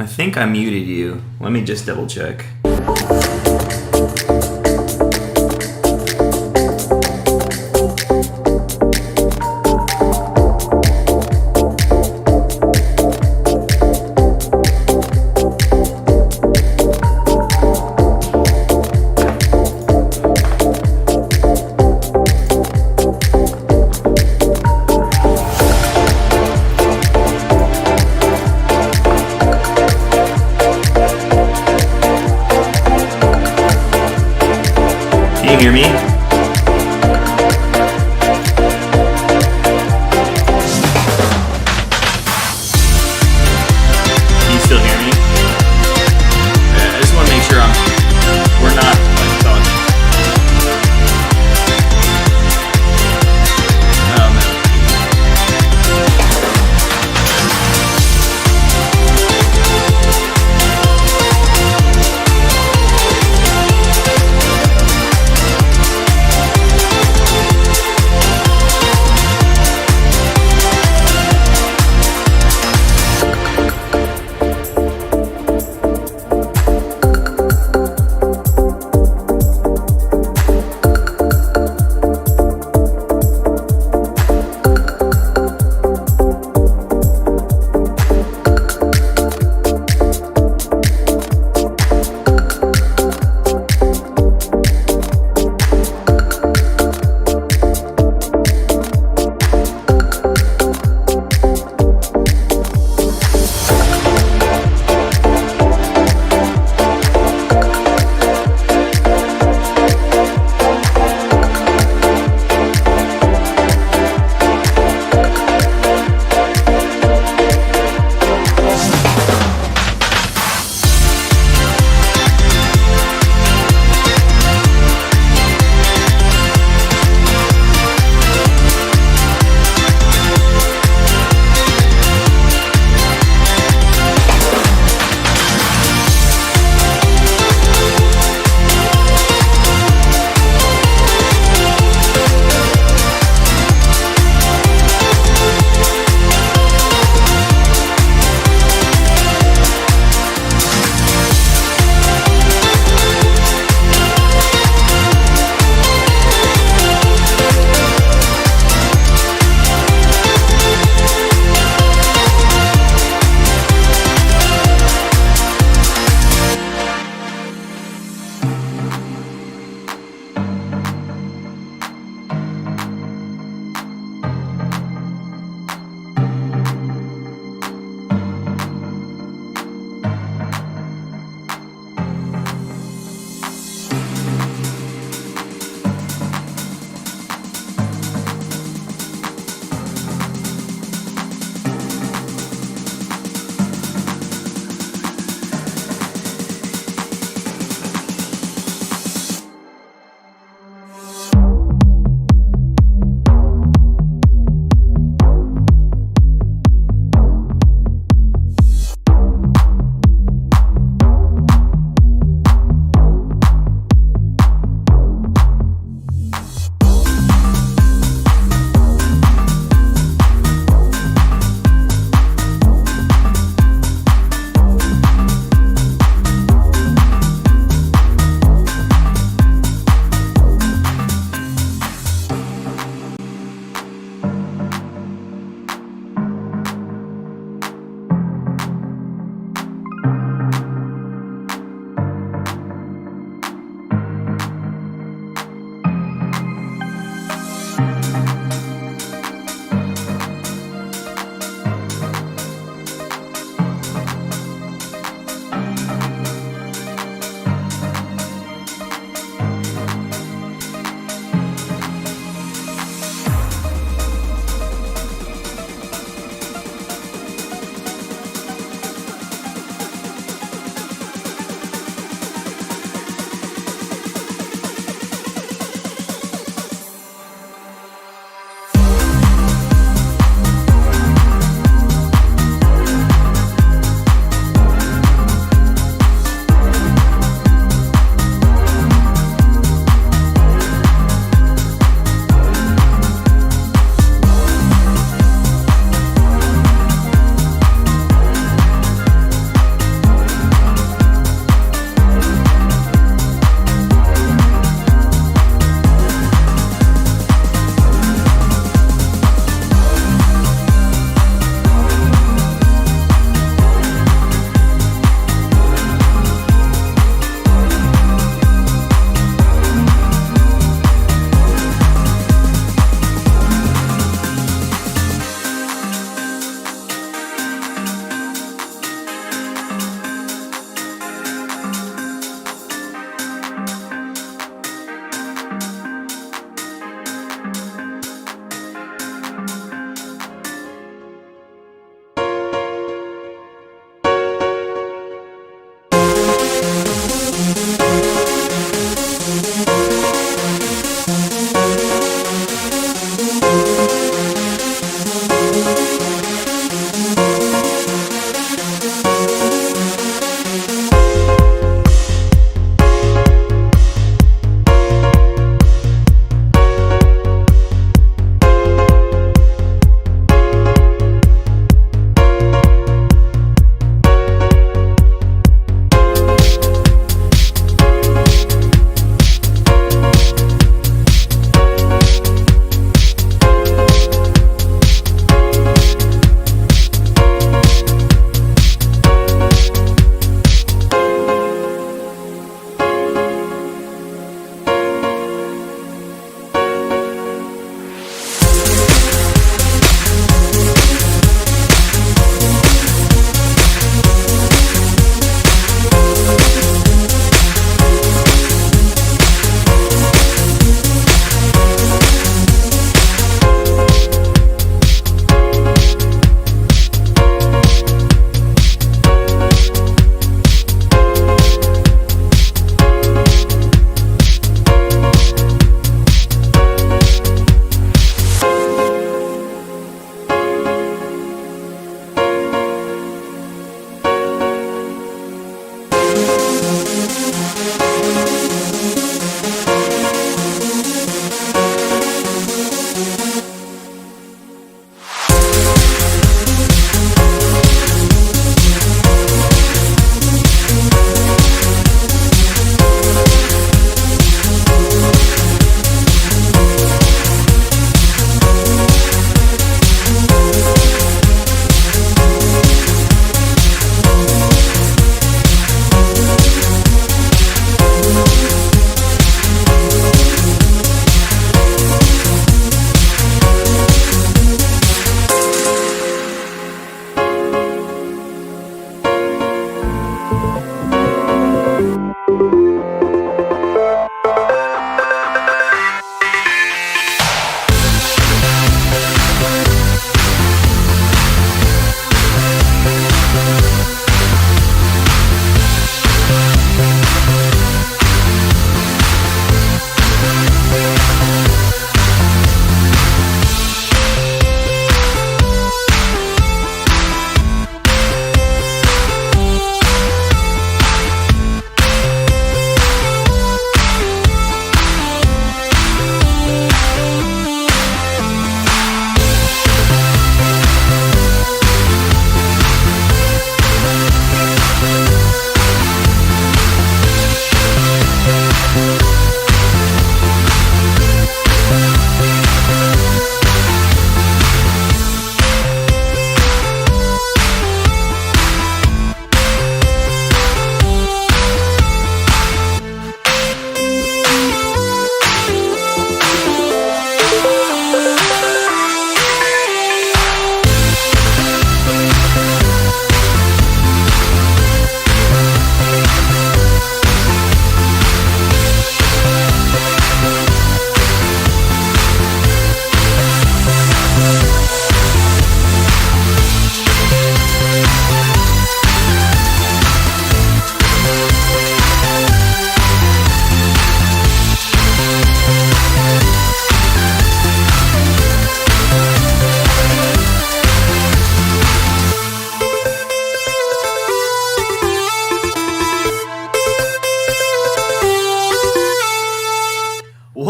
I think I muted you. Let me just double check. Can you hear me? Can you still hear me? I just want to make sure we're not like talking. Oh no.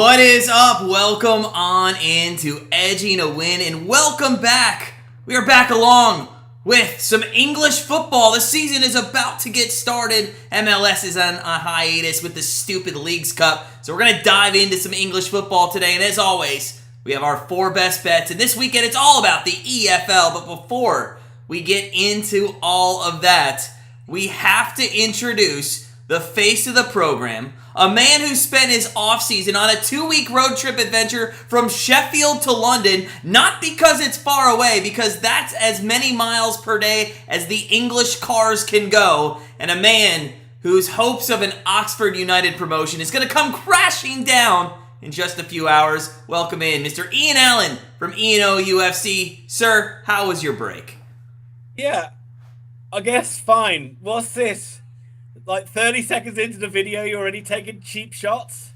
What is up? Welcome on into Edging a Win, and welcome back. We are back along with some English football. The season is about to get started. MLS is on a hiatus with the stupid Leagues Cup, so we're going to dive into some English football today, and as always, we have our 4 best bets, and this weekend it's all about the EFL, but before we get into all of that, we have to introduce the face of the program, a man who spent his offseason on a 2-week road trip adventure from Sheffield to London, not because it's far away, because that's as many miles per day as the English cars can go, and a man whose hopes of an Oxford United promotion is going to come crashing down in just a few hours. Welcome in, Mr. Ian Allen from UFC. Sir, how was your break? Yeah, I guess fine. What's this? Like 30 seconds into the video, you're already taking cheap shots?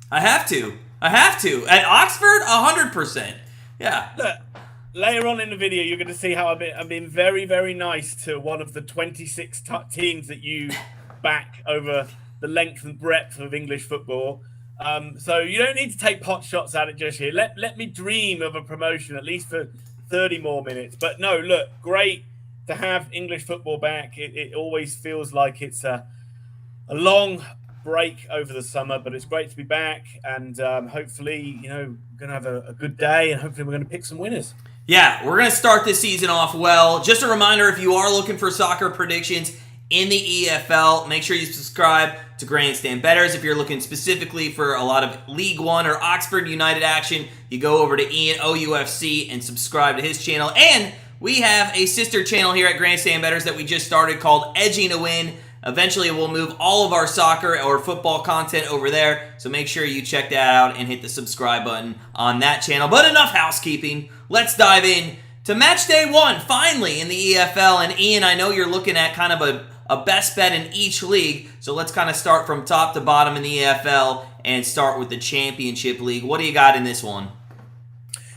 I have to. At Oxford, 100%. Yeah. Look, later on in the video, you're going to see how I've been very, very nice to one of the 26 teams that you back over the length and breadth of English football. So you don't need to take pot shots at it just here. Let me dream of a promotion, at least for 30 more minutes. But no, look, great to have English football back. It always feels like it's a long break over the summer, but it's great to be back, and hopefully, we're going to have a good day, and hopefully we're going to pick some winners. Yeah, we're going to start this season off well. Just a reminder, if you are looking for soccer predictions in the EFL, make sure you subscribe to Grandstand Betters. If you're looking specifically for a lot of League One or Oxford United action, you go over to Ian OUFC and subscribe to his channel. And we have a sister channel here at Grandstand Betters that we just started called Edging a Win. Eventually, we'll move all of our soccer or football content over there, so make sure you check that out and hit the subscribe button on that channel. But enough housekeeping. Let's dive in to match day 1, finally, in the EFL. And Ian, I know you're looking at kind of a best bet in each league, so let's kind of start from top to bottom in the EFL and start with the Championship League. What do you got in this one?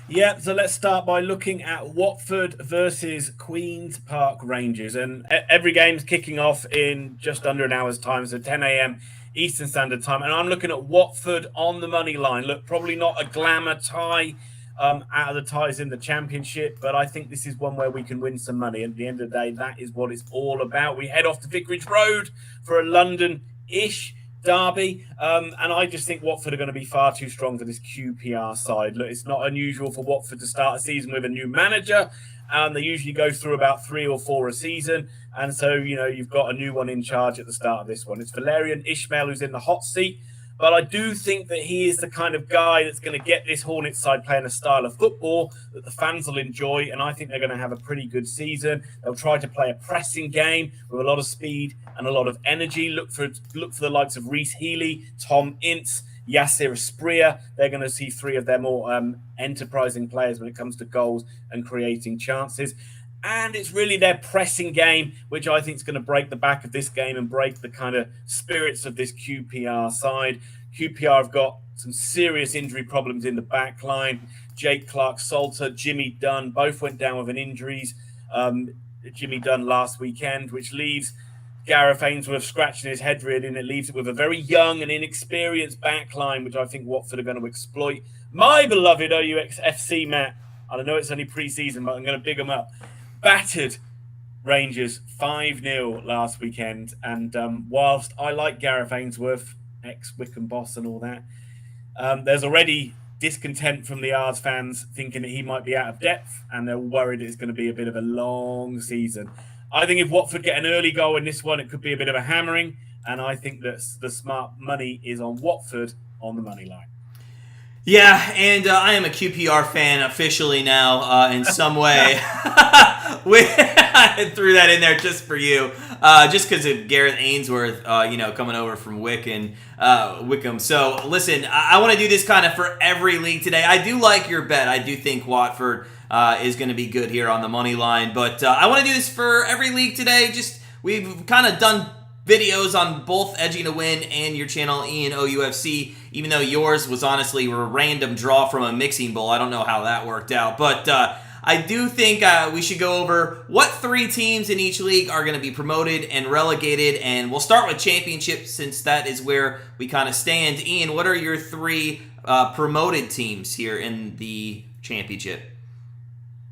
Yeah, so let's start by looking at Watford versus Queen's Park Rangers. And every game's kicking off in just under an hour's time, so 10 a.m. Eastern Standard Time. And I'm looking at Watford on the money line. Look, probably not a glamour tie out of the ties in the Championship, but I think this is one where we can win some money. And at the end of the day, that is what it's all about. We head off to Vicarage Road for a London-ish derby, and I just think Watford are going to be far too strong for this QPR side. Look, it's not unusual for Watford to start a season with a new manager, and they usually go through about 3 or 4 a season, and so you've got a new one in charge at the start of this one. It's Valerian Ismail who's in the hot seat, but I do think that he is the kind of guy that's going to get this Hornets side playing a style of football that the fans will enjoy, and I think they're going to have a pretty good season. They'll try to play a pressing game with a lot of speed and a lot of energy. Look for the likes of Reece Healy, Tom Ince, Yasser Espria. They're going to see 3 of their more enterprising players when it comes to goals and creating chances. And it's really their pressing game, which I think is going to break the back of this game and break the kind of spirits of this QPR side. QPR have got some serious injury problems in the back line. Jake Clark-Salter, Jimmy Dunn, both went down with injuries. Jimmy Dunn last weekend, which leaves Gareth Ainsworth scratching his head really, and it leaves it with a very young and inexperienced back line, which I think Watford are going to exploit. My beloved OUFC, Matt, I know it's only pre-season, but I'm going to big them up. Battered Rangers 5-0 last weekend, and whilst I like Gareth Ainsworth, ex-Wycombe boss and all that, there's already discontent from the Ards fans thinking that he might be out of depth, and they're worried it's going to be a bit of a long season. I think if Watford get an early goal in this one, it could be a bit of a hammering, and I think that the smart money is on Watford on the money line. Yeah, and I am a QPR fan officially now in some way. I threw that in there just for you, just because of Gareth Ainsworth, coming over from Wycombe. So, listen, I want to do this kind of for every league today. I do like your bet. I do think Watford is going to be good here on the money line, but I want to do this for every league today. We've kind of done videos on both Edging a Win and your channel, Ian OUFC, even though yours was honestly a random draw from a mixing bowl. I don't know how that worked out, but I do think we should go over what 3 teams in each league are going to be promoted and relegated, and we'll start with Championship since that is where we kind of stand. Ian, what are your 3 promoted teams here in the Championship.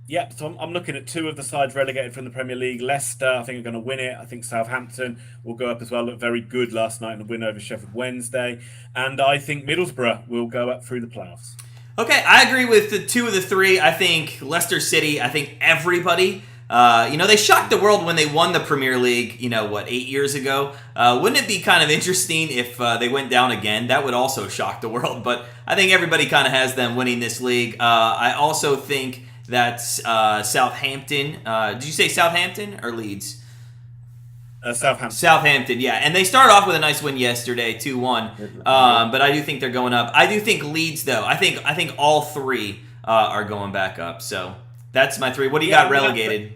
Yeah, so I'm looking at two of the sides relegated from the Premier League. Leicester, I think, are going to win it. I think Southampton will go up as well. Looked very good last night in a win over Sheffield Wednesday. And I think Middlesbrough will go up through the playoffs. Okay, I agree with the two of the three. I think Leicester City, I think everybody, they shocked the world when they won the Premier League, 8 years ago? Wouldn't it be kind of interesting if they went down again? That would also shock the world, but I think everybody kind of has them winning this league. I also think that Southampton, did you say Southampton or Leeds? Southampton. Southampton, yeah. And they started off with a nice win yesterday, 2-1. But I do think they're going up. I do think Leeds, though. I think all three are going back up. So that's my three. What do you got relegated?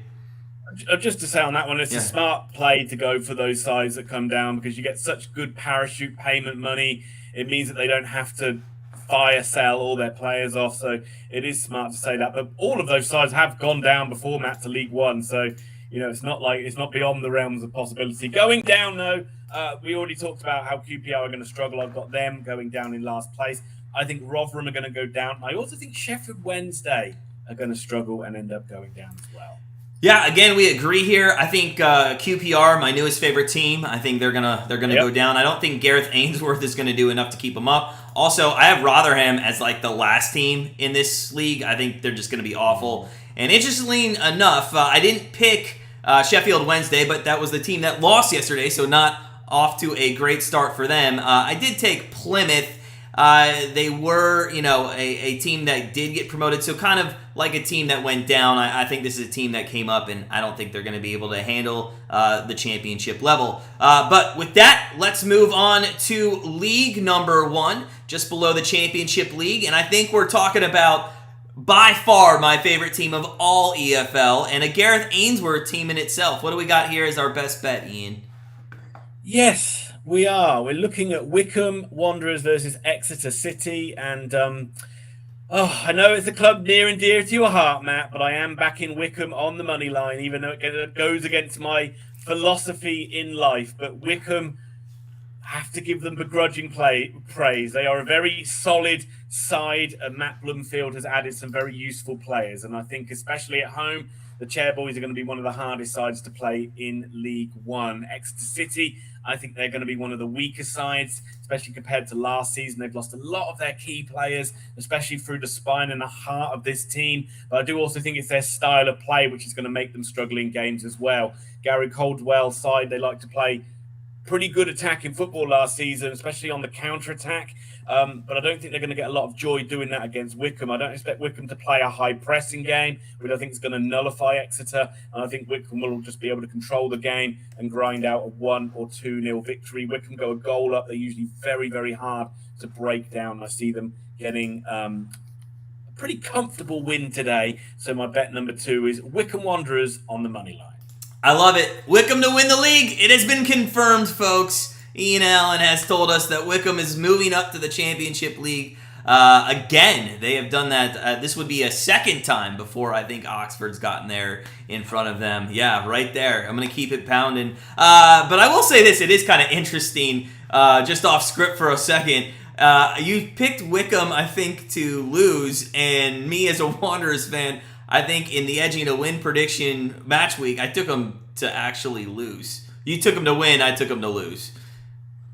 Just to say on that one, it's a smart play to go for those sides that come down because you get such good parachute payment money. It means that they don't have to fire sell all their players off. So it is smart to say that. But all of those sides have gone down before, Matt, to League One. So it's not beyond the realms of possibility. Going down, though, we already talked about how QPR are going to struggle. I've got them going down in last place. I think Rotherham are going to go down. I also think Sheffield Wednesday are going to struggle and end up going down as well. Yeah, again, we agree here. I think QPR, my newest favorite team, I think they're gonna go down. I don't think Gareth Ainsworth is going to do enough to keep them up. Also, I have Rotherham as like the last team in this league. I think they're just going to be awful. And interestingly enough, I didn't pick Sheffield Wednesday, but that was the team that lost yesterday, so not off to a great start for them. I did take Plymouth. They were, a team that did get promoted, so kind of like a team that went down. I think this is a team that came up, and I don't think they're going to be able to handle the championship level. But with that, let's move on to League number 1, just below the Championship League, and I think we're talking about by far my favorite team of all EFL, and a Gareth Ainsworth team in itself. What do we got here as our best bet, Ian? Yes, we are. We're looking at Wycombe Wanderers versus Exeter City, and I know it's a club near and dear to your heart, Matt, but I am backing Wycombe on the money line, even though it goes against my philosophy in life. But Wycombe, have to give them begrudging praise. They are a very solid side, and Matt Bloomfield has added some very useful players. And I think especially at home, the Chairboys are going to be one of the hardest sides to play in League One. Exeter City, I think they're going to be one of the weaker sides, especially compared to last season. They've lost a lot of their key players, especially through the spine and the heart of this team. But I do also think it's their style of play, which is going to make them struggle in games as well. Gary Caldwell's side, they like to play pretty good attacking football last season, especially on the counter-attack. But I don't think they're going to get a lot of joy doing that against Wycombe. I don't expect Wycombe to play a high-pressing game, which I think is going to nullify Exeter. And I think Wycombe will just be able to control the game and grind out a 1 or 2-0 victory. Wycombe go a goal up. They're usually very, very hard to break down. I see them getting a pretty comfortable win today. So my bet number 2 is Wycombe Wanderers on the money line. I love it. Wycombe to win the league. It has been confirmed, folks. Ian Allen has told us that Wycombe is moving up to the Championship League again. They have done that. This would be a second time before I think Oxford's gotten there in front of them. Yeah, right there. I'm going to keep it pounding. But I will say this. It is kind of interesting, just off script for a second. You picked Wycombe, I think, to lose, and me as a Wanderers fan, I think in the Edging to Win prediction match week, I took them to actually lose. You took them to win, I took them to lose.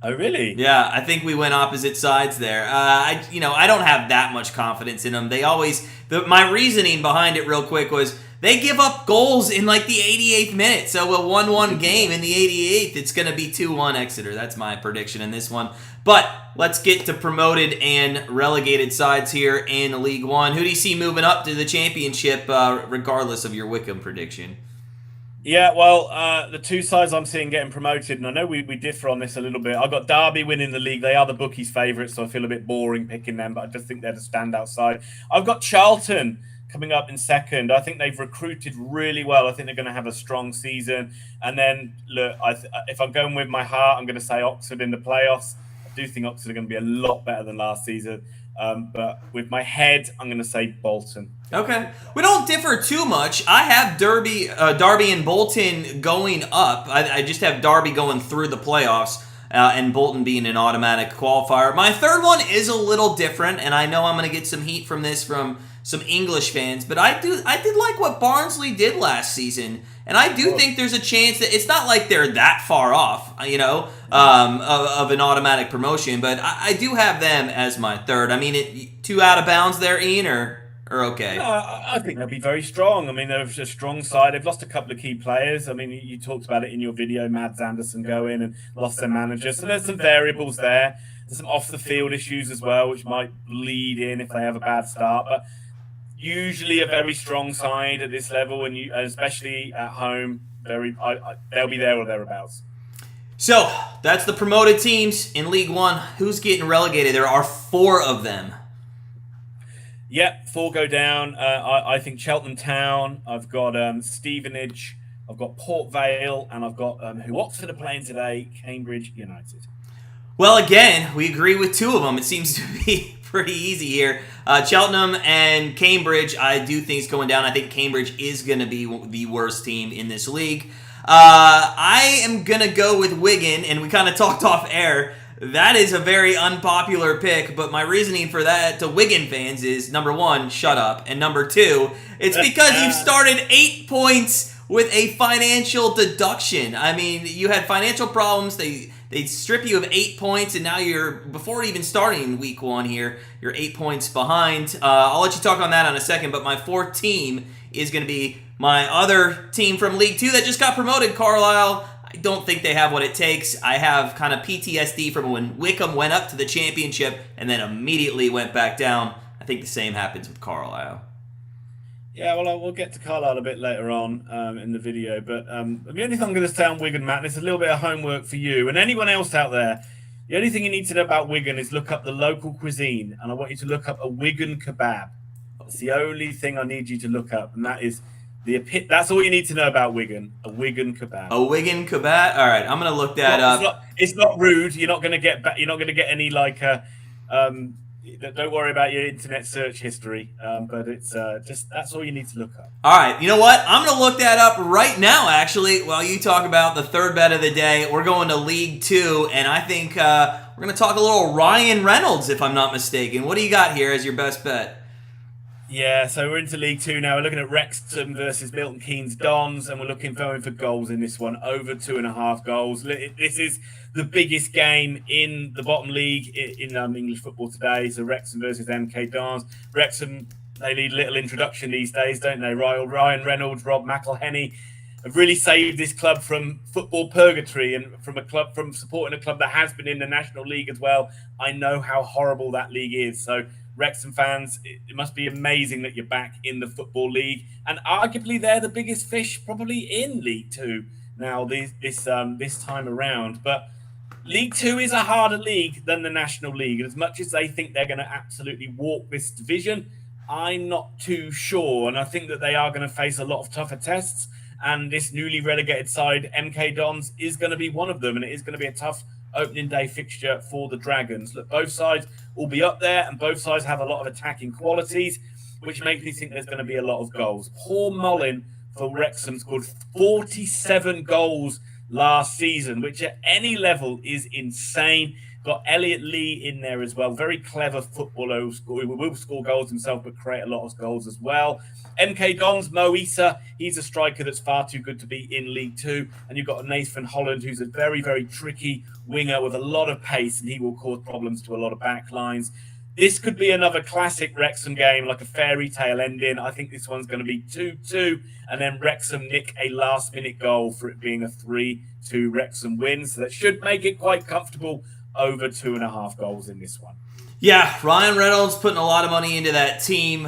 Oh, really? Yeah, I think we went opposite sides there. I don't have that much confidence in them. They always, my reasoning behind it real quick was they give up goals in like the 88th minute. So a 1-1 game in the 88th, it's going to be 2-1 Exeter. That's my prediction in this one. But let's get to promoted and relegated sides here in League One. Who do you see moving up to the championship regardless of your Wycombe prediction? Yeah, well, the two sides I'm seeing getting promoted, and I know we differ on this a little bit. I've got Derby winning the league. They are the bookies' favourites, so I feel a bit boring picking them, but I just think they're the standout side. I've got Charlton coming up in second. I think they've recruited really well. I think they're going to have a strong season. And then, look, if I'm going with my heart, I'm going to say Oxford in the playoffs. I do think Oxford are going to be a lot better than last season. But with my head, I'm going to say Bolton. Okay. We don't differ too much. I have Derby and Bolton going up. I just have Derby going through the playoffs. and Bolton being an automatic qualifier. My third one is a little different, and I know I'm going to get some heat from this from some English fans, but I did like what Barnsley did last season, and I do think there's a chance that it's not like they're that far off, of an automatic promotion, but I do have them as my third. I mean, two out of bounds there, Ian, or okay? No, I think they'll be very strong. I mean, they're a strong side. They've lost a couple of key players. I mean, you talked about it in your video, Mads Anderson going and lost their manager. So there's some variables there. There's some off-the-field issues as well, which might bleed in if they have a bad start. But usually a very strong side at this level, and especially at home, they'll be there or thereabouts. So that's the promoted teams in League One. Who's getting relegated? There are 4 of them. Yep, 4 go down. I think Cheltenham Town. I've got Stevenage. I've got Port Vale, and I've got who Oxford are playing today, Cambridge United. Well, again, we agree with 2 of them. It seems to be pretty easy here. Cheltenham and Cambridge, I do think is going down. I think Cambridge is going to be the worst team in this league. I am going to go with Wigan, and we kind of talked off air. That is a very unpopular pick, but my reasoning for that to Wigan fans is, number 1, shut up, and number 2, it's because you've started 8 points with a financial deduction. I mean, you had financial problems, they strip you of 8 points, and now before even starting week 1 here, you're 8 points behind. I'll let you talk on that in a second, but my 4th team is going to be my other team from League 2 that just got promoted, Carlisle. I don't think they have what it takes. I have kind of PTSD from when Wickham went up to the championship and then immediately went back down. I think the same happens with Carlisle. Yeah, well, we'll get to Carlisle a bit later on in the video, but the only thing I'm going to say on Wigan, Matt, and it's a little bit of homework for you and anyone else out there. The only thing you need to know about Wigan is look up the local cuisine, and I want you to look up a Wigan kebab. That's the only thing I need you to look up, and that is that's all you need to know about Wigan. A Wigan kebab. A Wigan kebab. All right, I'm going to look that up. It's not rude. You're not going to get any don't worry about your internet search history, but it's just that's all you need to look up. All right, you know what? I'm going to look that up right now, actually, while you talk about the third bet of the day. We're going to League 2, and I think we're going to talk a little Ryan Reynolds, if I'm not mistaken. What do you got here as your best bet? Yeah, so we're into League 2 now. We're looking at Wrexham versus Milton Keynes Dons, and we're looking for goals in this one, over 2.5 goals. This is the biggest game in the bottom league in English football today. So Wrexham versus MK Dons. Wrexham, they need a little introduction these days, don't they? Ryan Reynolds, Rob McElhenney have really saved this club from football purgatory and from supporting a club that has been in the National League as well. I know how horrible that league is. So Wrexham fans, it must be amazing that you're back in the Football League, and arguably they're the biggest fish probably in League 2 now this time around. But League 2 is a harder league than the National League, and as much as they think they're going to absolutely walk this division, I'm not too sure, and I think that they are going to face a lot of tougher tests, and this newly relegated side, MK Dons, is going to be one of them, and it is going to be a tough opening day fixture for the Dragons. Look, both sides will be up there, and both sides have a lot of attacking qualities, which makes me think there's going to be a lot of goals. Paul Mullin for Wrexham scored 47 goals last season, which at any level is insane. Got Elliot Lee in there as well. Very clever footballer who will score goals himself, but create a lot of goals as well. MK Dons, Mo Issa, he's a striker that's far too good to be in League 2. And you've got Nathan Holland, who's a very, very tricky winger with a lot of pace, and he will cause problems to a lot of back lines. This could be another classic Wrexham game, like a fairy tale ending. I think this one's going to be 2-2, and then Wrexham nick a last-minute goal for it being a 3-2 Wrexham win. So that should make it quite comfortable, over 2.5 goals in this one. Yeah, Ryan Reynolds putting a lot of money into that team.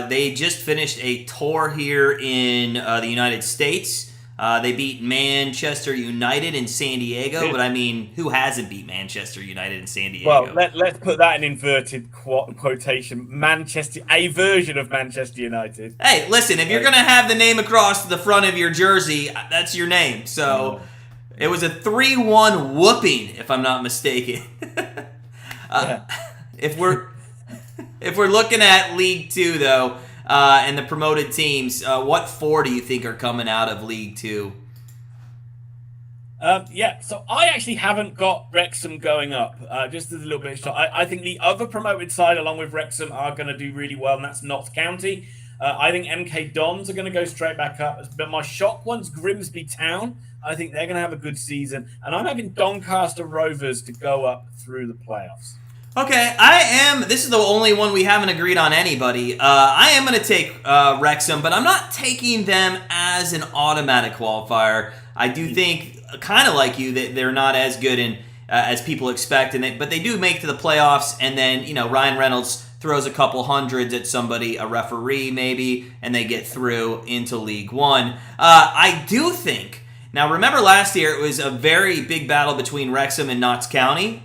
They just finished a tour here in the United States. They beat Manchester United in San Diego, but I mean, who hasn't beat Manchester United in San Diego? Well, let's put that in inverted quotation. A version of Manchester United. Hey, listen, if you're going to have the name across the front of your jersey, that's your name. So it was a 3-1 whooping, if I'm not mistaken. If we're looking at League 2, though, and the promoted teams, what 4 do you think are coming out of League 2? So I actually haven't got Wrexham going up. Just as a little bit of shot. I think the other promoted side, along with Wrexham, are going to do really well, and that's Notts County. I think MK Dons are going to go straight back up. But my shock one's Grimsby Town. I think they're going to have a good season. And I'm having Doncaster Rovers to go up through the playoffs. Okay, this is the only one we haven't agreed on anybody. I am going to take Wrexham, but I'm not taking them as an automatic qualifier. I do think, kind of like you, that they're not as good as people expect, but they do make to the playoffs, and then, Ryan Reynolds throws a couple hundreds at somebody, a referee maybe, and they get through into League One. I do think... Now, remember last year, it was a very big battle between Wrexham and Notts County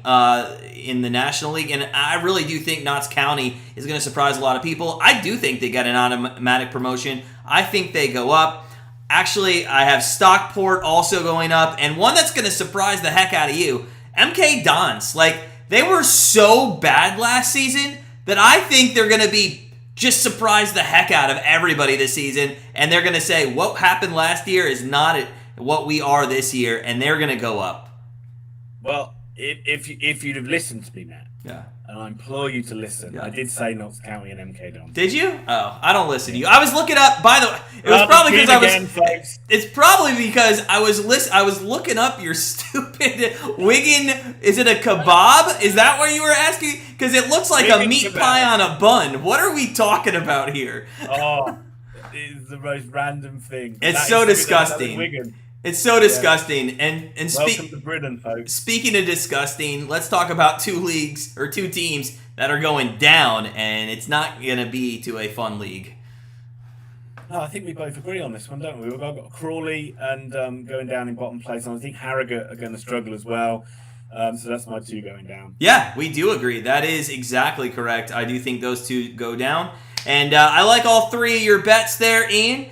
in the National League, and I really do think Notts County is going to surprise a lot of people. I do think they get an automatic promotion. I think they go up. Actually, I have Stockport also going up, and one that's going to surprise the heck out of you, MK Dons. They were so bad last season that I think they're going to be just surprise the heck out of everybody this season, and they're going to say, what happened last year is not what we are this year, and they're going to go up. Well, if you'd have listened to me, Matt, yeah, and I implore you to listen, yeah. I did say Notts County and MK Dons. Did you? Oh, I don't listen to you. I was looking up. By the way, it was probably because folks. It's probably because I was looking up your stupid Wigan. Is it a kebab? Is that what you were asking? Because it looks like Wigan a meat kebab. Pie on a bun. What are we talking about here? Oh, it's the most random thing. It's so disgusting. It's so disgusting. Yeah. And welcome to Britain, folks. Speaking of disgusting, let's talk about two teams that are going down, and it's not going to be to a fun league. No, I think we both agree on this one, don't we? We've got Crawley and going down in bottom place, and I think Harrogate are going to struggle as well. So that's my two going down. Yeah, we do agree. That is exactly correct. I do think those two go down. And I like all three of your bets there, Ian.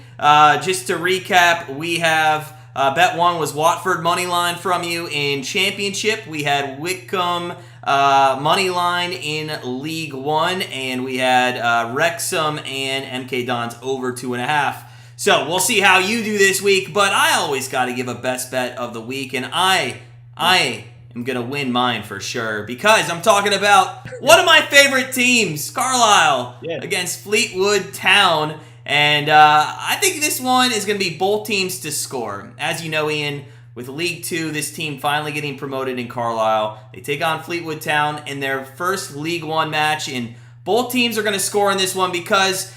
Just to recap, we have... bet one was Watford money line from you in Championship. We had Wycombe money line in League One, and we had Wrexham and MK Dons over 2.5. So we'll see how you do this week, but I always got to give a best bet of the week, and I am going to win mine for sure, because I'm talking about one of my favorite teams, Carlisle, against Fleetwood Town. And I think this one is going to be both teams to score. As you know, Ian, with League Two, this team finally getting promoted in Carlisle. They take on Fleetwood Town in their first League One match, and both teams are going to score in this one because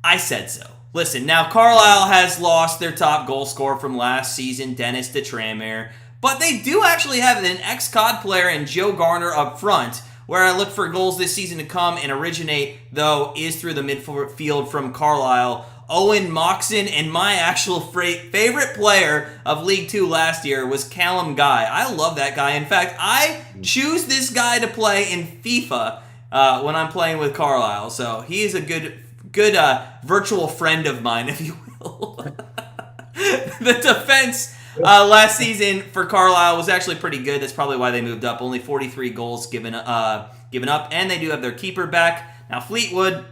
I said so. Listen, now Carlisle has lost their top goal scorer from last season, Dennis de Tranmere, but they do actually have an ex-COD player in Joe Garner up front. Where I look for goals this season to come and originate, though, is through the midfield from Carlisle. Owen Moxon, and my actual favorite player of League Two last year was Callum Guy. I love that guy. In fact, I choose this guy to play in FIFA when I'm playing with Carlisle. So he is a good virtual friend of mine, if you will. The defense... last season for Carlisle was actually pretty good. That's probably why they moved up. Only 43 goals given up, and they do have their keeper back. Now Fleetwood,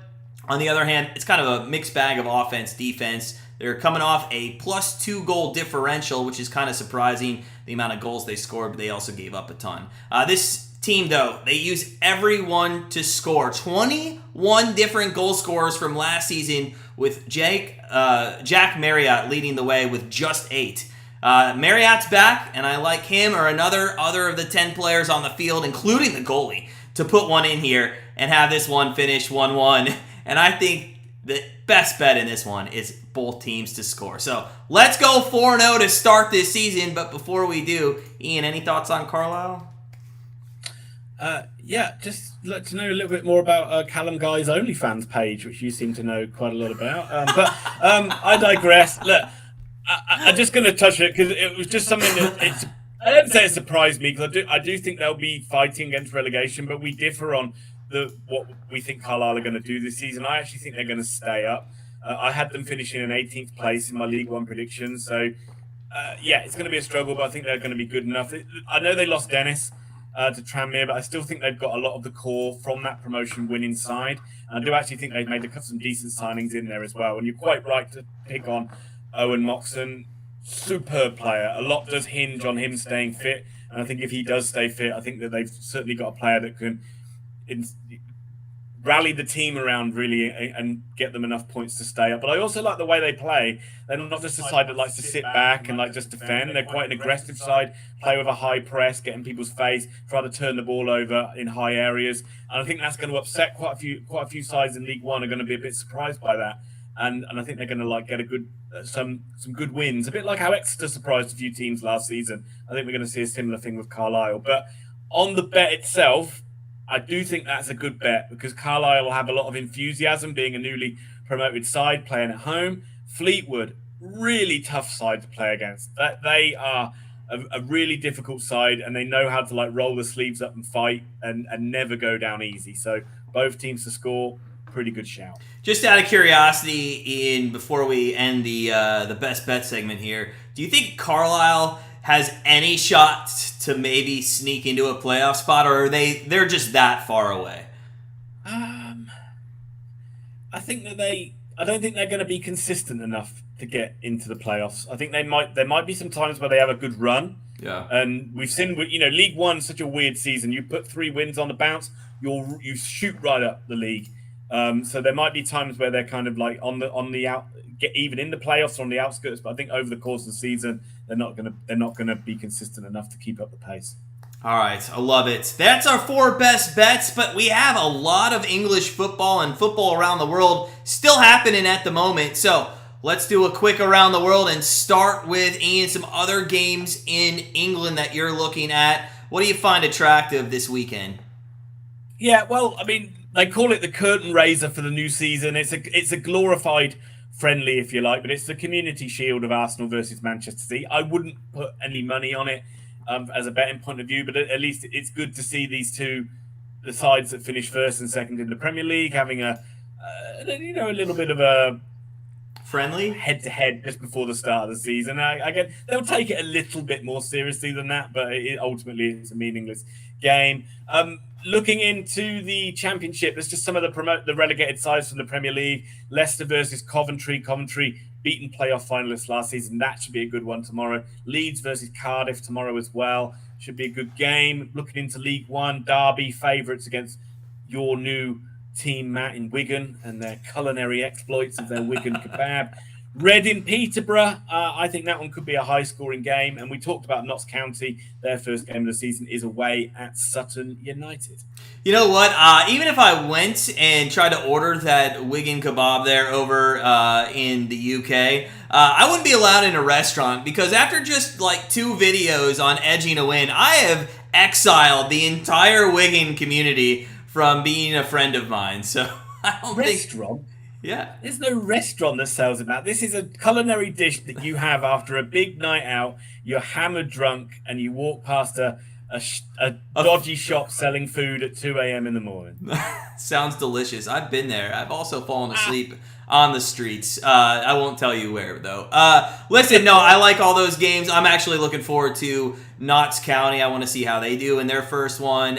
on the other hand, it's kind of a mixed bag of offense, defense. They're coming off a +2 goal differential, which is kind of surprising, the amount of goals they scored, but they also gave up a ton. This team, though, they use everyone to score. 21 different goal scorers from last season, with Jack Marriott leading the way with just 8. Marriott's back, and I like him or other of the 10 players on the field, including the goalie, to put one in here and have this one finish 1-1. And I think the best bet in this one is both teams to score. So let's go 4-0 to start this season. But before we do, Ian, any thoughts on Carlisle? Just like to know a little bit more about Callum Guy's OnlyFans page, which you seem to know quite a lot about. But I digress. Look, I'm just going to touch it because it was just something that I don't say it surprised me, because I do think they'll be fighting against relegation, but we differ on what we think Carlisle are going to do this season. I actually think they're going to stay up. I had them finishing in 18th place in my League One predictions, so it's going to be a struggle, but I think they're going to be good enough. I know they lost Dennis to Tranmere, but I still think they've got a lot of the core from that promotion winning side. And I do actually think they've made some decent signings in there as well. And you're quite right to pick on Owen Moxon. superb player. A lot does hinge on him staying fit, and I think if he does stay fit, I think that they've certainly got a player that can rally the team around really and get them enough points to stay up. But I also like the way they play. They're not just a side that likes to sit back and like just defend. They're quite an aggressive side, play with a high press, get in people's face, try to turn the ball over in high areas. And I think that's going to upset quite a few sides in League One are going to be a bit surprised by that. And I think they're going to get a good some good wins, a bit like how Exeter surprised a few teams last season. I think we're going to see a similar thing with Carlisle. But on the bet itself, I do think that's a good bet because Carlisle will have a lot of enthusiasm being a newly promoted side playing at home. Fleetwood, really tough side to play against. They are a really difficult side and they know how to roll the sleeves up and fight and never go down easy. So both teams to score, pretty good shout. Just out of curiosity, Ian, before we end the best bet segment here, do you think Carlisle has any shot to maybe sneak into a playoff spot, or are they're just that far away? I think that I don't think they're going to be consistent enough to get into the playoffs. I think there might be some times where they have a good run. Yeah. And we've seen, League One's such a weird season. You put 3 wins on the bounce, you shoot right up the league. So there might be times where they're kind of on the out, get even in the playoffs or on the outskirts. But I think over the course of the season, they're not gonna be consistent enough to keep up the pace. All right, I love it. That's our 4 best bets, but we have a lot of English football and football around the world still happening at the moment. So let's do a quick around the world and start with Ian, some other games in England that you're looking at. What do you find attractive this weekend? Yeah, well, I mean, they call it the curtain raiser for the new season. It's a glorified friendly, if you like, but it's the Community Shield of Arsenal versus Manchester City. I wouldn't put any money on it as a betting point of view, but at least it's good to see these the sides that finish first and second in the Premier League, having a little bit of a friendly head-to-head just before the start of the season. Again, they'll take it a little bit more seriously than that, but ultimately it's a meaningless game. Looking into the Championship, there's just some of the relegated sides from the Premier League. Leicester versus Coventry. Coventry beaten playoff finalists last season. That should be a good one tomorrow. Leeds versus Cardiff tomorrow as well. Should be a good game. Looking into League One, Derby favourites against your new team, Matt, in Wigan, and their culinary exploits of their Wigan kebab. Reading Peterborough, I think that one could be a high-scoring game. And we talked about Notts County. Their first game of the season is away at Sutton United. You know what? Even if I went and tried to order that Wigan kebab there over in the UK, I wouldn't be allowed in a restaurant because after just 2 videos on Edging a Win, I have exiled the entire Wigan community from being a friend of mine. So I don't Restaurant? Yeah. There's no restaurant that sells it, Matt. This is a culinary dish that you have after a big night out. You're hammered drunk and you walk past a dodgy shop selling food at 2 a.m. in the morning. Sounds delicious. I've been there. I've also fallen asleep on the streets. I won't tell you where, though. Listen, no, I like all those games. I'm actually looking forward to Notts County. I want to see how they do in their first one.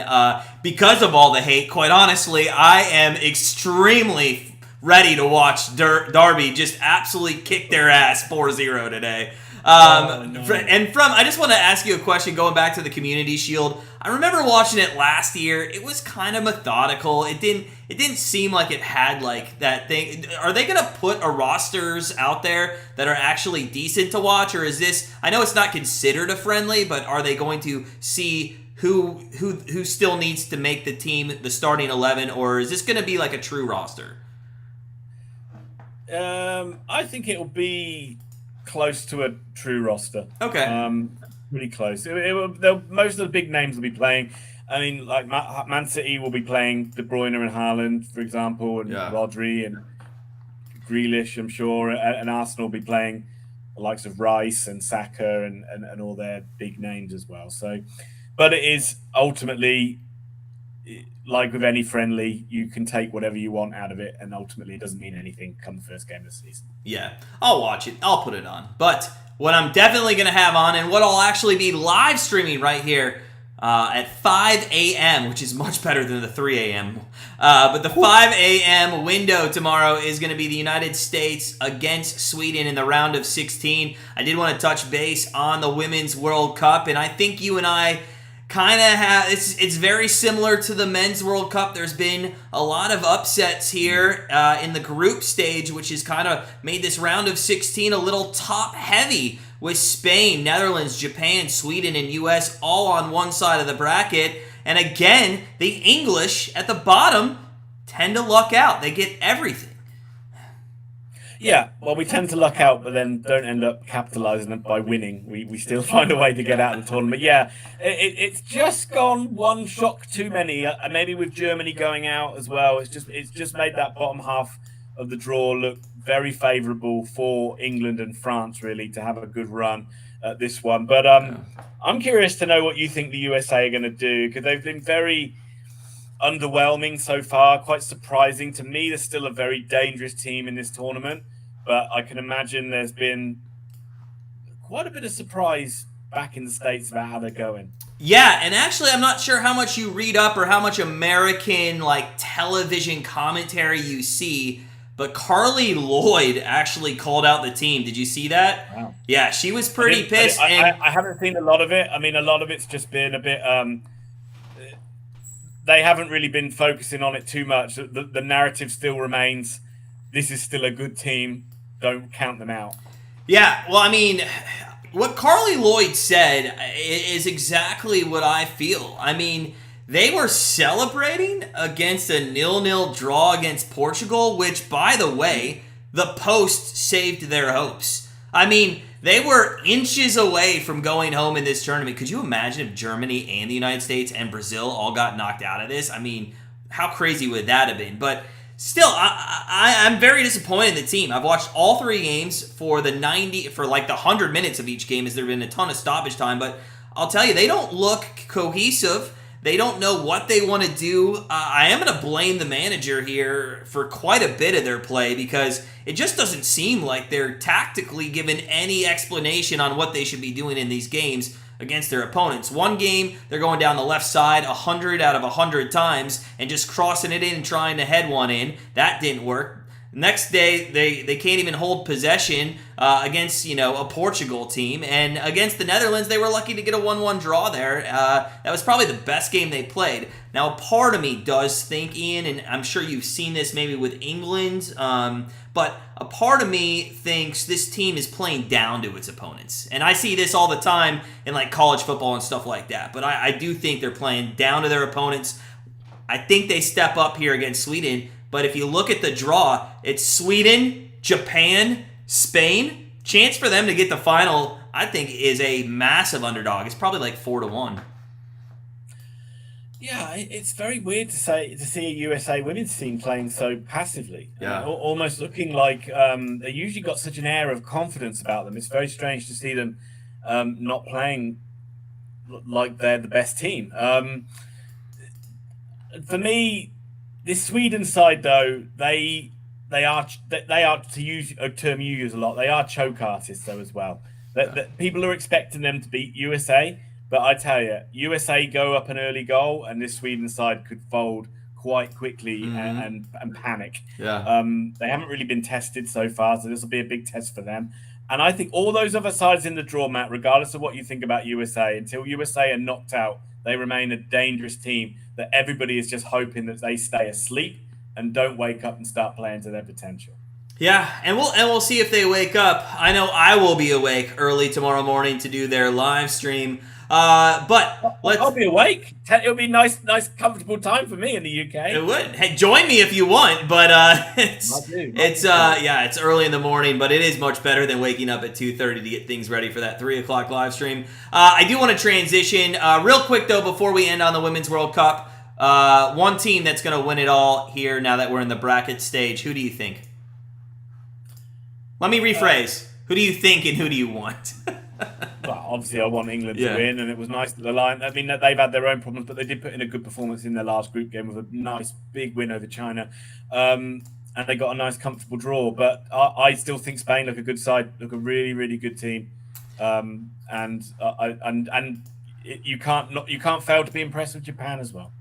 Because of all the hate, quite honestly, I am extremely ready to watch Derby just absolutely kick their ass 4-0 today. No. And I just want to ask you a question going back to the Community Shield. I remember watching it last year. It was kind of methodical. It didn't seem like it had that thing. Are they going to put a rosters out there that are actually decent to watch, or is this? I know it's not considered a friendly, but are they going to see who still needs to make the team, the starting 11, or is this going to be like a true roster? I think it'll be close to a true roster. Okay. Really close. Most of the big names will be playing. I mean, Man City will be playing De Bruyne and Haaland, for example, and Rodri and Grealish, I'm sure. And Arsenal will be playing the likes of Rice and Saka and all their big names as well. So, but it is ultimately, like with any friendly, you can take whatever you want out of it, and ultimately it doesn't mean anything come the first game of the season. Yeah, I'll watch it. I'll put it on. But what I'm definitely going to have on, and what I'll actually be live streaming right here at 5 a.m., which is much better than the 3 a.m. But the 5 a.m. window tomorrow is going to be the United States against Sweden in the round of 16. I did want to touch base on the Women's World Cup, and I think you and I kind of have, it's very similar to the Men's World Cup. There's been a lot of upsets here in the group stage, which has kind of made this round of 16 a little top heavy, with Spain, Netherlands, Japan, Sweden, and US all on one side of the bracket. And again, the English at the bottom tend to luck out. They get everything. Yeah, well, we tend to luck out, but then don't end up capitalizing it by winning. We still find a way to get out of the tournament. Yeah, it's just gone one shock too many. Maybe with Germany going out as well. It's just made that bottom half of the draw look very favourable for England and France, really, to have a good run at this one. But I'm curious to know what you think the USA are going to do, because they've been very underwhelming so far, quite surprising. To me, they're still a very dangerous team in this tournament, but I can imagine there's been quite a bit of surprise back in the States about how they're going. Yeah, and actually I'm not sure how much you read up or how much American television commentary you see, but Carly Lloyd actually called out the team. Did you see that? Wow. Yeah, she was pretty pissed. I haven't seen a lot of it. I mean, a lot of it's just been a bit they haven't really been focusing on it too much. The narrative still remains, this is still a good team, don't count them out. Yeah, well, I mean, what Carly Lloyd said is exactly what I feel. I mean, they were celebrating against a 0-0 draw against Portugal, which, by the way, the Post saved their hopes. I mean, they were inches away from going home in this tournament. Could you imagine if Germany and the United States and Brazil all got knocked out of this? I mean, how crazy would that have been? But still, I'm very disappointed in the team. I've watched all three games for the 100 minutes of each game, as there have been a ton of stoppage time. But I'll tell you, they don't look cohesive. They don't know what they want to do. I am going to blame the manager here for quite a bit of their play, because it just doesn't seem like they're tactically given any explanation on what they should be doing in these games against their opponents. One game, they're going down the left side 100 out of 100 times and just crossing it in and trying to head one in. That didn't work. Next day, they can't even hold possession against a Portugal team. And against the Netherlands, they were lucky to get a 1-1 draw there. That was probably the best game they played. Now, a part of me does think, Ian, and I'm sure you've seen this maybe with England, but a part of me thinks this team is playing down to its opponents. And I see this all the time in college football and stuff like that. But I do think they're playing down to their opponents. I think they step up here against Sweden. But if you look at the draw, it's Sweden, Japan, Spain. Chance for them to get the final, I think, is a massive underdog. It's probably 4-1. Yeah, it's very weird to see a USA women's team playing so passively. Yeah, almost looking like they usually got such an air of confidence about them. It's very strange to see them not playing like they're the best team. For me, this Sweden side, though, they are, to use a term you use a lot, they are choke artists, though, as well. That people are expecting them to beat USA, but I tell you, USA go up an early goal, and this Sweden side could fold quite quickly and panic. Yeah. They haven't really been tested so far, so this will be a big test for them. And I think all those other sides in the draw, Matt, regardless of what you think about USA, until USA are knocked out, they remain a dangerous team that everybody is just hoping that they stay asleep and don't wake up and start playing to their potential. Yeah, and we'll see if they wake up. I know I will be awake early tomorrow morning to do their live stream. But I'll be awake. It'll be nice, comfortable time for me in the UK. It would. Hey, join me if you want, but it's early in the morning, but it is much better than waking up at 2:30 to get things ready for that 3 o'clock live stream. I do want to transition real quick though before we end on the Women's World Cup. One team that's going to win it all here now that we're in the bracket stage. Who do you think? Let me rephrase. Who do you think and who do you want? Well, obviously, I want England to win, and it was nice that the line. I mean, they've had their own problems, but they did put in a good performance in their last group game with a nice big win over China, and they got a nice, comfortable draw. But I still think Spain look a good side, look a really, really good team, and you can't fail to be impressed with Japan as well.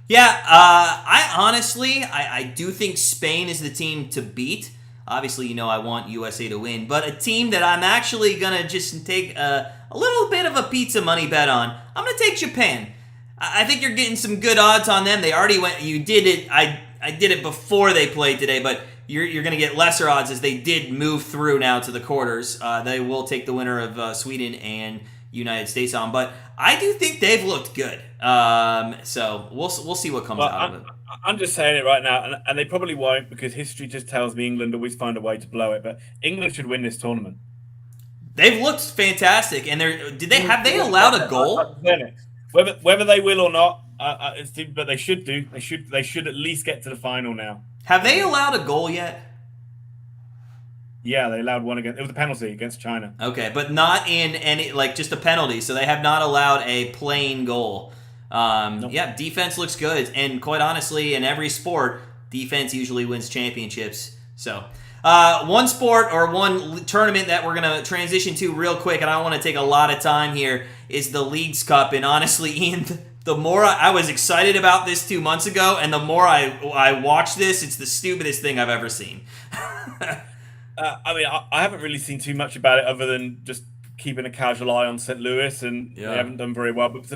Yeah, I do think Spain is the team to beat. Obviously, I want USA to win, but a team that I'm actually gonna just take a little bit of a pizza money bet on. I'm gonna take Japan. I think you're getting some good odds on them. They already went. You did it. I did it before they played today, but you're going to get lesser odds as they did move through now to the quarters. They will take the winner of Sweden and United States on, but I do think they've looked good. So we'll see what comes out of it. I'm just saying it right now, and they probably won't because history just tells me England always find a way to blow it. But England should win this tournament. They've looked fantastic, and have they allowed a goal? Whether they will or not, but they should do. They should at least get to the final now. Have they allowed a goal yet? Yeah, they allowed one against. It was a penalty against China. Okay, but not in any just a penalty. So they have not allowed a plain goal. Nope. Yeah, defense looks good, and quite honestly, in every sport, defense usually wins championships. So. One sport or one tournament that we're going to transition to real quick, and I don't want to take a lot of time here, is the Leagues Cup. And honestly, Ian, the more I was excited about this 2 months ago, and the more I watch this, it's the stupidest thing I've ever seen. I haven't really seen too much about it other than just keeping a casual eye on St. Louis, and they haven't done very well. But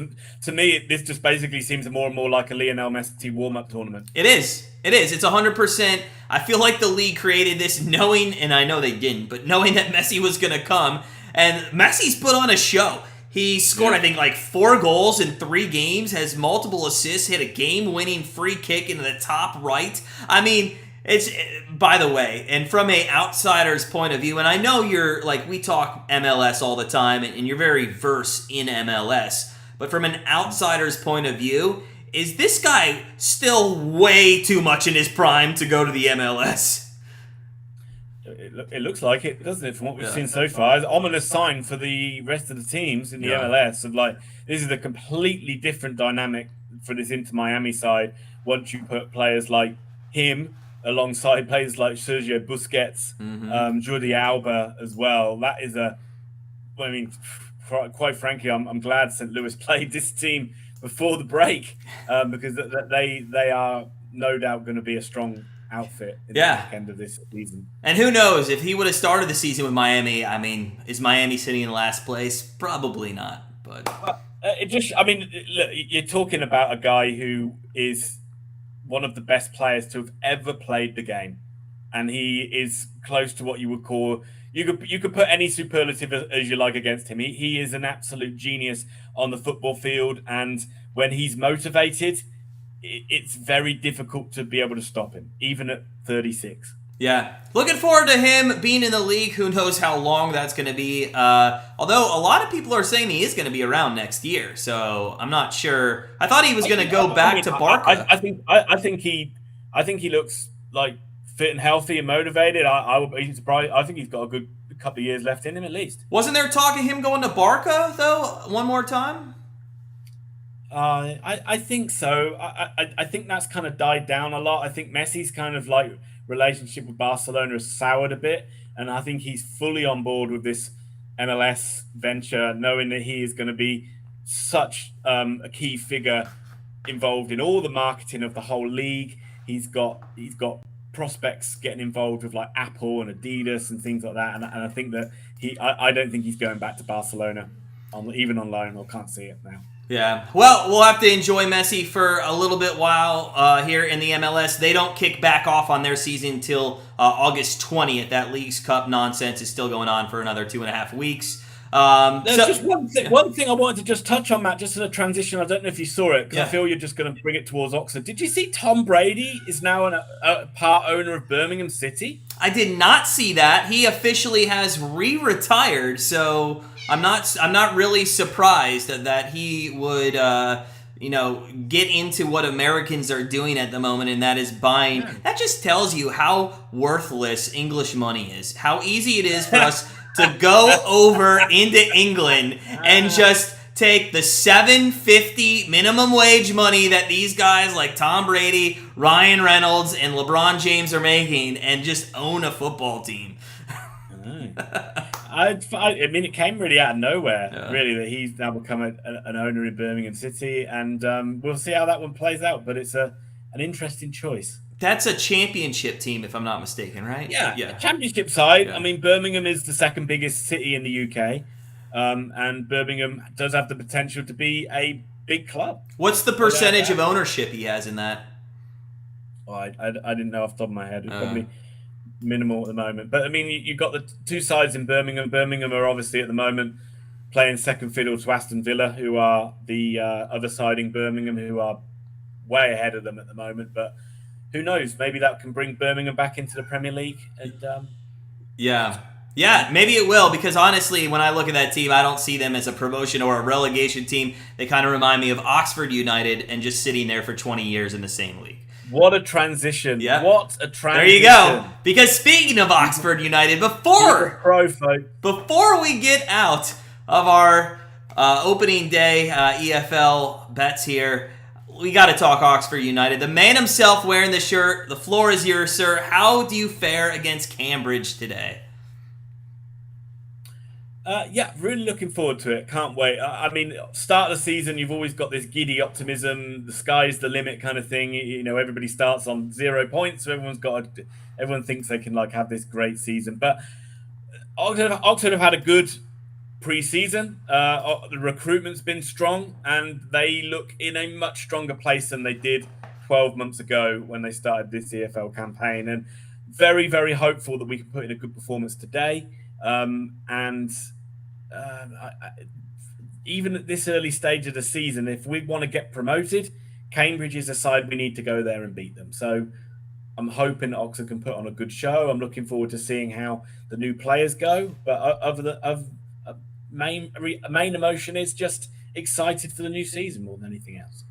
to me, this just basically seems more and more like a Lionel Messi warm-up tournament. It is. It's 100%. I feel like the league created this knowing, and I know they didn't, but knowing that Messi was going to come. And Messi's put on a show. He scored, I think, 4 goals in 3 games, has multiple assists, hit a game-winning free kick into the top right. I mean, it's, by the way, and from a outsider's point of view, and I know you're, we talk MLS all the time, and you're very versed in MLS, but from an outsider's point of view, is this guy still way too much in his prime to go to the MLS? It looks like it, doesn't it, from what we've seen so far? It's an ominous sign for the rest of the teams in the MLS of this is a completely different dynamic for this Inter Miami side once you put players like him alongside players like Sergio Busquets, Jordi Alba as well. That is quite frankly, I'm glad St. Louis played this team before the break because they are no doubt going to be a strong outfit in the back end of this season. And who knows, if he would have started the season with Miami, is Miami sitting in last place? Probably not. But look, you're talking about a guy who is one of the best players to have ever played the game, and he is close to what you would call. You could put any superlative as you like against him. He is an absolute genius on the football field, and when he's motivated, it's very difficult to be able to stop him, even at 36. Yeah. Looking forward to him being in the league. Who knows how long that's going to be. Although a lot of people are saying he is going to be around next year, so I'm not sure. I thought he was going to go back to Barca. I think he looks fit and healthy and motivated. I would be surprised. I think he's got a good couple of years left in him at least. Wasn't there talk of him going to Barca though? One more time. I think so. I think that's kind of died down a lot. I think Messi's kind of relationship with Barcelona has soured a bit, and I think he's fully on board with this MLS venture, knowing that he is going to be such a key figure involved in all the marketing of the whole league. He's got prospects getting involved with Apple and Adidas and things like that, and I think that I don't think he's going back to Barcelona even on loan, or can't see it now. Yeah, well, we'll have to enjoy Messi for a little bit while here in the MLS. They don't kick back off on their season until August 20th. That Leagues Cup nonsense is still going on for another 2.5 weeks. There's just one thing I wanted to just touch on, Matt, just as a transition. I don't know if you saw it, because I feel you're just going to bring it towards Oxford. Did you see Tom Brady is now a part owner of Birmingham City? I did not see that. He officially has re-retired, so I'm not really surprised that he would get into what Americans are doing at the moment, and that is buying. That just tells you how worthless English money is. How easy it is for us to go over into England and just take the $7.50 minimum wage money that these guys like Tom Brady, Ryan Reynolds, and LeBron James are making and just own a football team. I mean, it came really out of nowhere, Yeah. really, that he's now become an owner in Birmingham City, and we'll see how that one plays out. But it's an interesting choice. That's a championship team, if I'm not mistaken, right? Yeah, Yeah. championship side. Yeah. I mean, Birmingham is the second biggest city in the UK, and Birmingham does have the potential to be a big club. What's the percentage of ownership he has in that? Oh, I didn't know off the top of my head. It's probably minimal at the moment. But I mean, you've got the two sides in Birmingham. Birmingham are obviously at the moment playing second fiddle to Aston Villa, who are the other side in Birmingham, who are way ahead of them at the moment. But who knows? Maybe that can bring Birmingham back into the Premier League. And Yeah, maybe it will, because honestly, when I look at that team, I don't see them as a promotion or a relegation team. They kind of remind me of Oxford United and just sitting there for 20 years in the same league. What a transition. Yeah. What a transition. There you go. Because speaking of Oxford United, before we get out of our opening day EFL bets here, we got to talk Oxford United. The man himself wearing the shirt. The floor is yours, sir. How do you fare against Cambridge today? Yeah, really looking forward to it. Can't wait. I mean, start of the season, you've always got this giddy optimism, the sky's the limit kind of thing. You know, everybody starts on 0 points, so everyone thinks they can like have this great season. But Oxford have had a good pre-season. The recruitment's been strong, and they look in a much stronger place than they did 12 months ago when they started this EFL campaign. And very, very hopeful that we can put in a good performance today. Even at this early stage of the season, if we want to get promoted, Cambridge is a side we need to go there and beat them. So I'm hoping Oxford can put on a good show. I'm looking forward to seeing how the new players go. But main emotion is just excited for the new season more than anything else.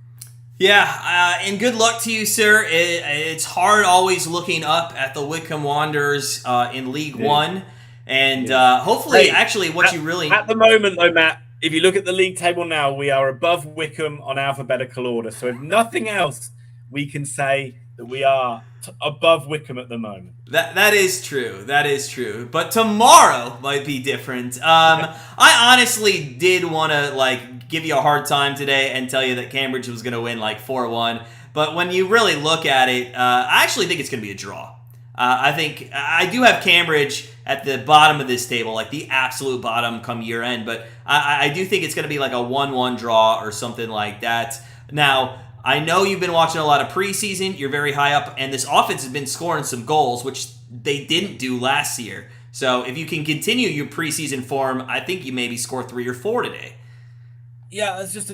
Yeah, and good luck to you, sir. It's hard always looking up at the Wycombe Wanderers in League One. And hopefully, actually, you really... At the moment, though, Matt, if you look at the league table now, we are above Wycombe on alphabetical order. So if nothing else, we can say that we are above Wycombe at the moment. That is true. That is true. But tomorrow might be different. I honestly did want to give you a hard time today and tell you that Cambridge was going to win 4-1. But when you really look at it, I actually think it's going to be a draw. I think I do have Cambridge at the bottom of this table, the absolute bottom come year end. But I do think it's going to be a 1-1 draw or something like that. Now, I know you've been watching a lot of preseason. You're very high up, and this offense has been scoring some goals, which they didn't do last year. So if you can continue your preseason form, I think you maybe score 3 or 4 today. Yeah, there's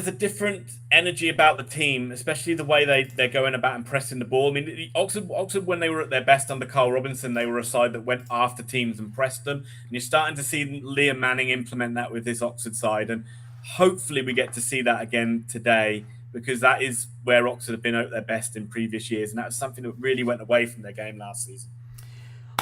a different energy about the team, especially the way they're going about and pressing the ball. I mean, Oxford, when they were at their best under Carl Robinson, they were a side that went after teams and pressed them. And you're starting to see Liam Manning implement that with this Oxford side. And hopefully we get to see that again today, because that is where Oxford have been at their best in previous years. And that was something that really went away from their game last season.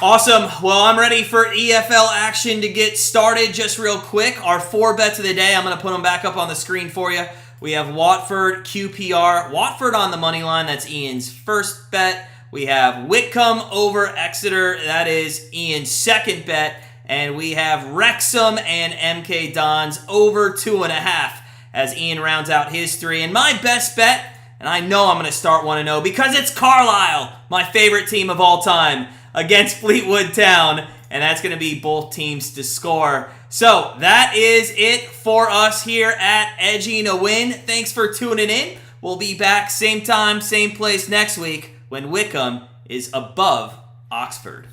Awesome. Well, I'm ready for EFL action to get started. Just real quick, our 4 bets of the day, I'm going to put them back up on the screen for you. We have Watford, QPR. Watford on the money line. That's Ian's first bet. We have Whitcomb over Exeter. That is Ian's second bet. And we have Wrexham and MK Dons over 2.5 as Ian rounds out his 3. And my best bet, and I know I'm going to start 1-0 because it's Carlisle, my favorite team of all time, against Fleetwood Town, and that's going to be both teams to score. So that is it for us here at Edging a Win. Thanks for tuning in. We'll be back same time, same place next week when Wycombe is above Oxford.